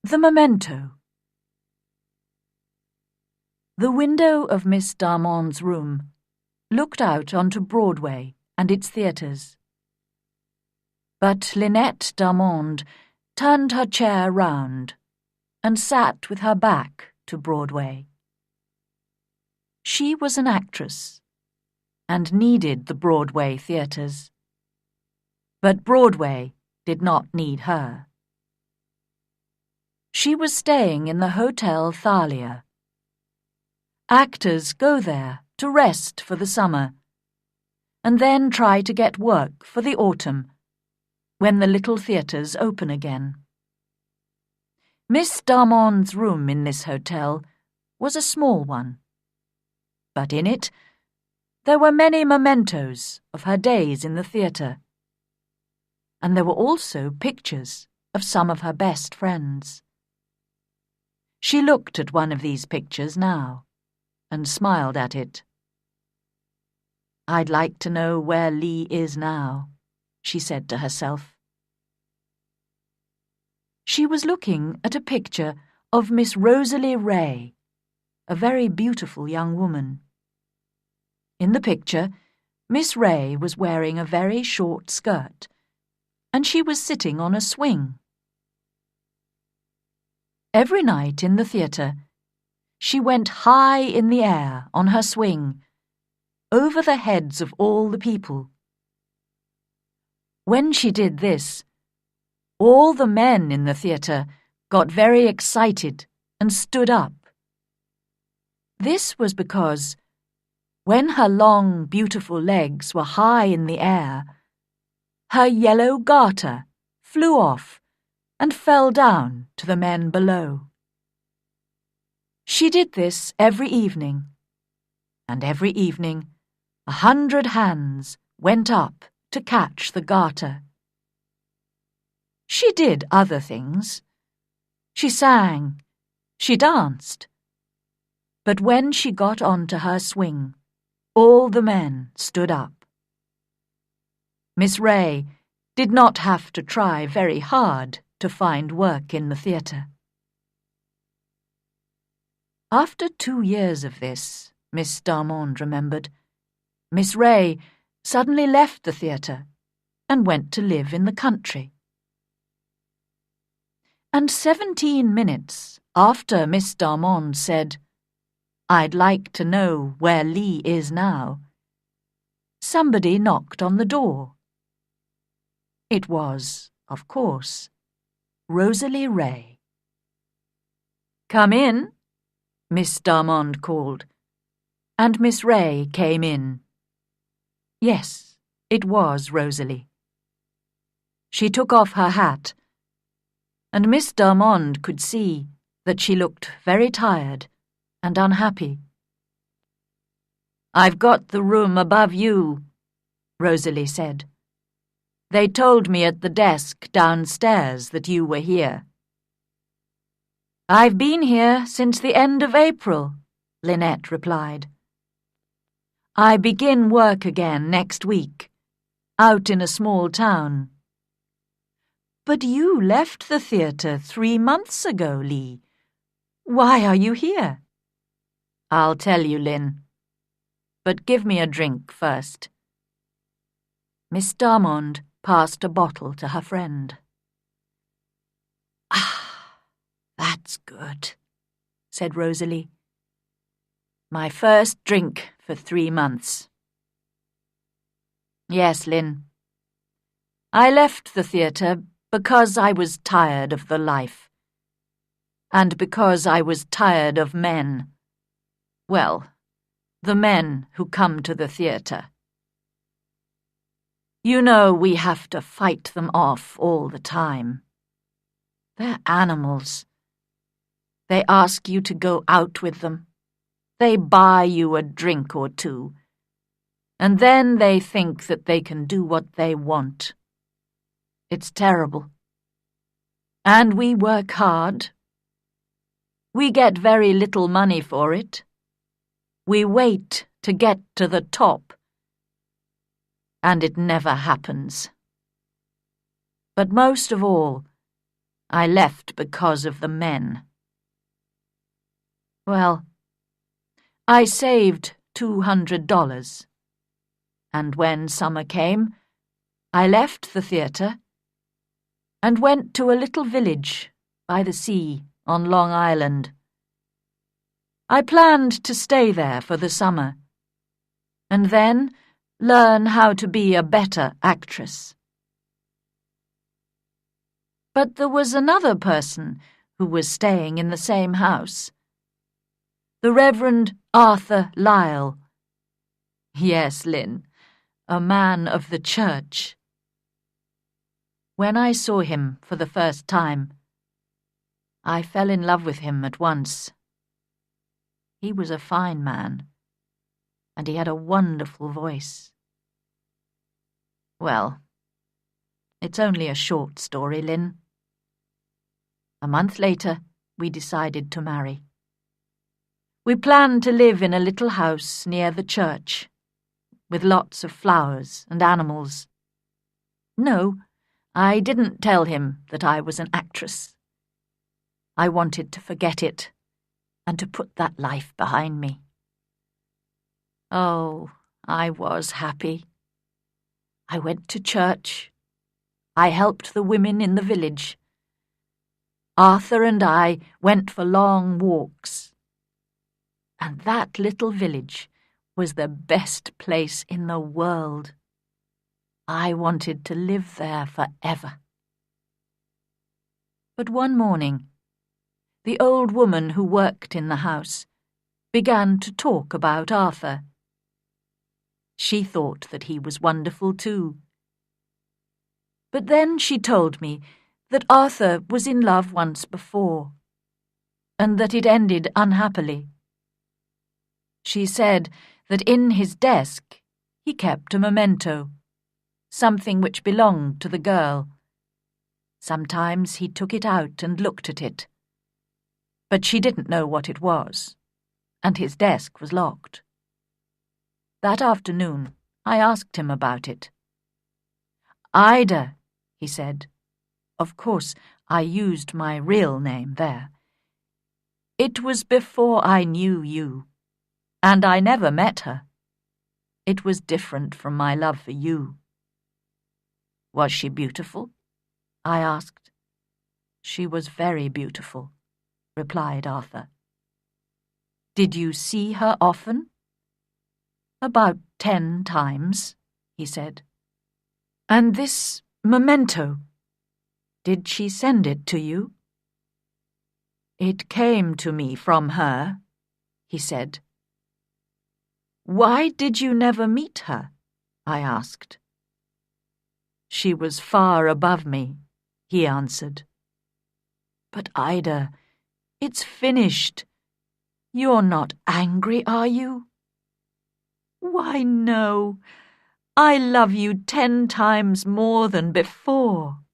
The Memento. The window of Miss Darmon's room looked out onto Broadway and its theatres. But Lynette Darmond turned her chair round and sat with her back to Broadway. She was an actress and needed the Broadway theatres. But Broadway did not need her. She was staying in the Hotel Thalia. Actors go there to rest for the summer and then try to get work for the autumn when the little theatres open again. Miss Darmond's room in this hotel was a small one, but in it there were many mementos of her days in the theatre, and there were also pictures of some of her best friends. She looked at one of these pictures now and smiled at it. "I'd like to know where Lee is now," she said to herself. She was looking at a picture of Miss Rosalie Ray, a very beautiful young woman. In the picture, Miss Ray was wearing a very short skirt, and she was sitting on a swing. Every night in the theatre, she went high in the air on her swing, over the heads of all the people. When she did this, all the men in the theatre got very excited and stood up. This was because, when her long, beautiful legs were high in the air, her yellow garter flew off and fell down to the men below. She did this every evening, and every evening 100 hands went up to catch the garter. She did other things. She sang, she danced. But when she got onto her swing, all the men stood up. Miss Ray did not have to try very hard to find work in the theatre. After 2 years of this, Miss Darmond remembered, Miss Ray suddenly left the theatre and went to live in the country. And 17 minutes after Miss Darmond said, "I'd like to know where Lee is now," somebody knocked on the door. It was, of course, Rosalie Ray. "Come in," Miss Darmond called, and Miss Ray came in. Yes, it was Rosalie. She took off her hat, and Miss Darmond could see that she looked very tired and unhappy. "I've got the room above you," Rosalie said. "They told me at the desk downstairs that you were here." "I've been here since the end of April," Lynette replied. "I begin work again next week, out in a small town." "But you left the theatre 3 months ago, Lee. Why are you here?" "I'll tell you, Lynn. But give me a drink first." Miss Darmond passed a bottle to her friend. "Ah, that's good," said Rosalie. "My first drink for 3 months. Yes, Lynn. I left the theatre because I was tired of the life, and because I was tired of men. Well, the men who come to the theatre. You know we have to fight them off all the time. They're animals. They ask you to go out with them. They buy you a drink or two. And then they think that they can do what they want. It's terrible. And we work hard. We get very little money for it. We wait to get to the top. And it never happens. But most of all, I left because of the men. Well, I saved $200, and when summer came, I left the theatre and went to a little village by the sea on Long Island. I planned to stay there for the summer, and then learn how to be a better actress. But there was another person who was staying in the same house. The Reverend Arthur Lyle. Yes, Lynn, a man of the church. When I saw him for the first time, I fell in love with him at once. He was a fine man, and he had a wonderful voice. Well, it's only a short story, Lynn. A month later, we decided to marry. We planned to live in a little house near the church, with lots of flowers and animals. No, I didn't tell him that I was an actress. I wanted to forget it and to put that life behind me. Oh, I was happy. I went to church. I helped the women in the village. Arthur and I went for long walks. And that little village was the best place in the world. I wanted to live there forever. But one morning, the old woman who worked in the house began to talk about Arthur. She thought that he was wonderful too. But then she told me that Arthur was in love once before, and that it ended unhappily. She said that in his desk he kept a memento, something which belonged to the girl. Sometimes he took it out and looked at it, but she didn't know what it was, and his desk was locked. That afternoon, I asked him about it. "Ida," he said. Of course, I used my real name there. "It was before I knew you, and I never met her. It was different from my love for you." "Was she beautiful?" I asked. "She was very beautiful," replied Arthur. "Did you see her often?" "About 10 times, he said. "And this memento, did she send it to you?" "It came to me from her," he said. "Why did you never meet her?" I asked. "She was far above me," he answered. "But Ida, it's finished. You're not angry, are you?" "Why, no. I love you 10 times more than before."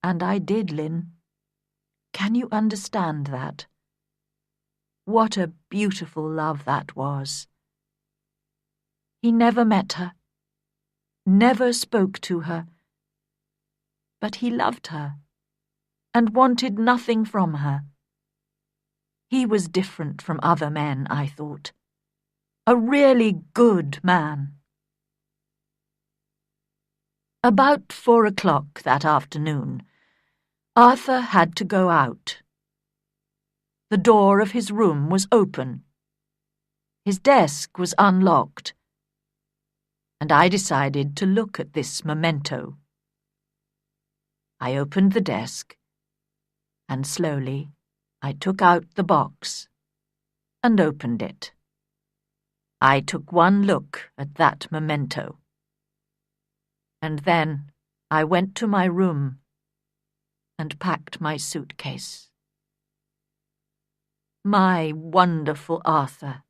And I did, Lynn. Can you understand that? What a beautiful love that was. He never met her, never spoke to her, but he loved her and wanted nothing from her. He was different from other men, I thought. A really good man. About 4 o'clock that afternoon, Arthur had to go out. The door of his room was open. His desk was unlocked, and I decided to look at this memento. I opened the desk, and slowly I took out the box and opened it. I took one look at that memento, and then I went to my room and packed my suitcase. My wonderful Arthur,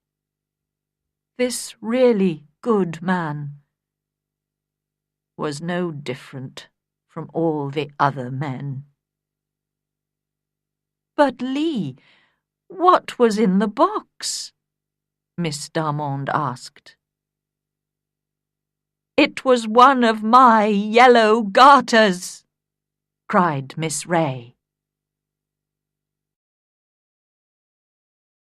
this really good man, was no different from all the other men. "But, Lee, what was in the box?" Miss Darmond asked. "It was one of my yellow garters," cried Miss Ray.